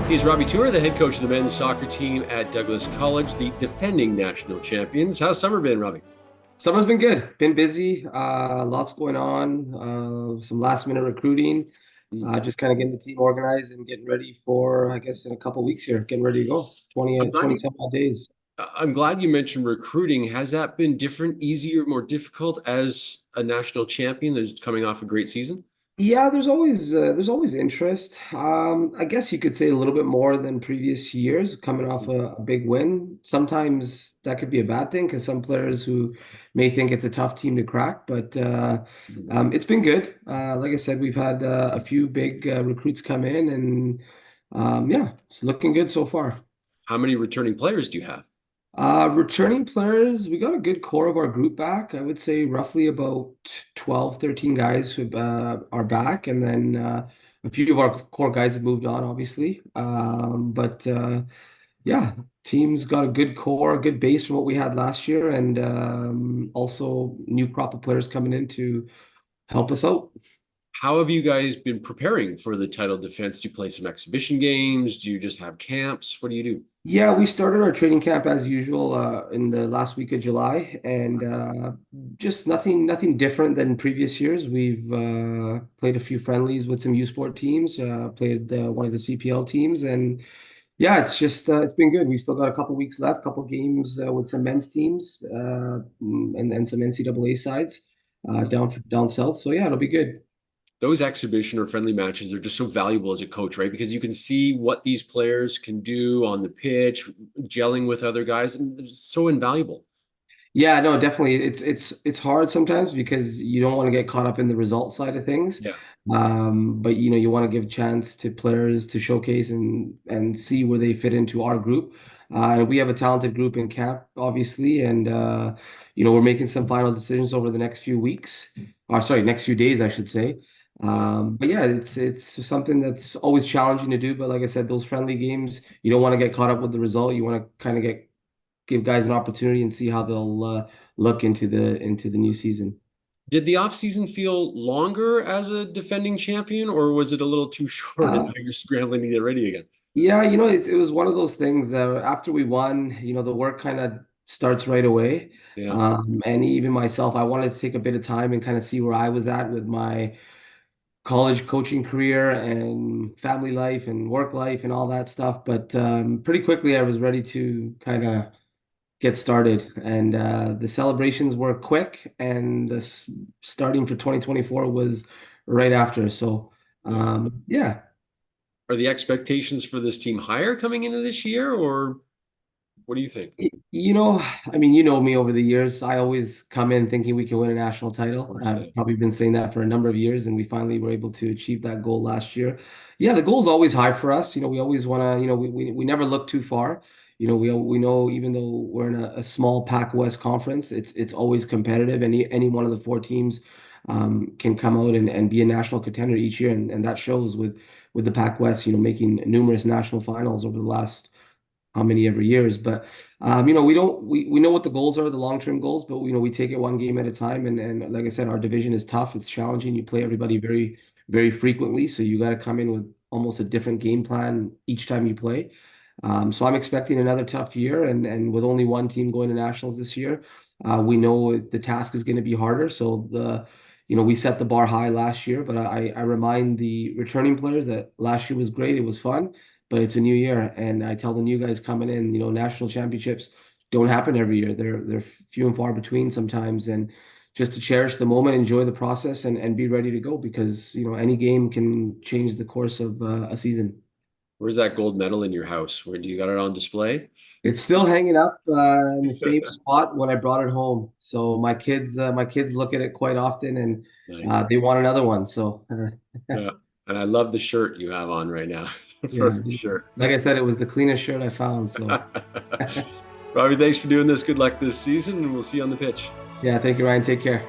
He's Robby Toor, the head coach of the men's soccer team at Douglas College, the defending national champions. How's summer been, Robby? Summer's been good. Been busy. Lots going on. Some last minute recruiting. Mm. Just kind of getting the team organized and getting ready for, I guess, in a couple weeks here, getting ready to go. I'm 20, glad 20 you. some odd days. I'm glad you mentioned recruiting. Has that been different, easier, more difficult as a national champion that's coming off a great season? Yeah, there's always interest. I guess you could say a little bit more than previous years, coming off a big win. Sometimes that could be a bad thing because some players who may think it's a tough team to crack, but Mhm. it's been good. Like I said, we've had a few big recruits come in, and yeah, it's looking good so far. How many returning players do you have? Returning players, we got a good core of our group back. I would say roughly about 12, 13 guys who are back. And then a few of our core guys have moved on, obviously. But yeah, team's got a good core, a good base from what we had last year, and also new crop of players coming in to help us out. How have you guys been preparing for the title defense? Do you play some exhibition games? Do you just have camps? What do you do? Yeah, we started our training camp as usual in the last week of July, and just nothing different than previous years. We've played a few friendlies with some U Sport teams, played one of the CPL teams, and yeah, it's been good. We still got a couple weeks left, couple games with some men's teams and some NCAA sides down south. So yeah, it'll be good. Those exhibition or friendly matches are just so valuable as a coach, right? Because you can see what these players can do on the pitch, gelling with other guys, and it's so invaluable. Yeah, no, definitely. It's hard sometimes because you don't want to get caught up in the result side of things. Yeah. But you want to give chance to players to showcase and see where they fit into our group. And we have a talented group in camp, obviously, and we're making some final decisions over the next few weeks, or sorry, next few days, I should say. Yeah. But yeah, it's something that's always challenging to do. But like I said, those friendly games, you don't want to get caught up with the result. You want to kind of give guys an opportunity and see how they'll look into the new season. Did the offseason feel longer as a defending champion, or was it a little too short and now Uh, you're scrambling to get ready again? yeah, it was one of those things that after we won, the work kind of starts right away. Yeah. And even myself, I wanted to take a bit of time and kind of see where I was at with my college coaching career and family life and work life and all that stuff. But pretty quickly, I was ready to kind of get started. And the celebrations were quick, and starting for 2024 was right after. So, Yeah. yeah. Are the expectations for this team higher coming into this year, or what do you think? I mean, you know me over the years. I always come in thinking we can win a national Of title. course. I've probably been saying that for a number of years, and we finally were able to achieve that goal last year. Yeah, the goal is always high for us. We always want to, we never look too far. We know even though we're in a small PACWEST conference, it's always competitive. Any one of the four teams can come out and be a national contender each year, and that shows with the PACWEST, making numerous national finals over the last how many every years. But we know what the goals are, the long-term goals, but we take it one game at a time. And like I said, our division is tough. It's challenging. You play everybody very, very frequently, so you got to come in with almost a different game plan each time you play. So I'm expecting another tough year, and with only one team going to nationals this year, we know the task is going to be harder. So we set the bar high last year, but I remind the returning players that last year was great. It was fun, but it's a new year, and I tell the new guys coming in, national championships don't happen every year. They're few and far between sometimes, and just to cherish the moment, enjoy the process, and be ready to go because any game can change the course of a season. Where's that gold medal in your house? Where do you got it on display? It's still hanging up in the same spot when I brought it home. So my kids look at it quite often, and Nice. they want another one. So Yeah. And I love the shirt you have on right now. For yeah, sure. like I said, it was the cleanest shirt I found. So Robbie, thanks for doing this. Good luck this season, and we'll see you on the pitch. yeah, thank you, Ryan. Take care.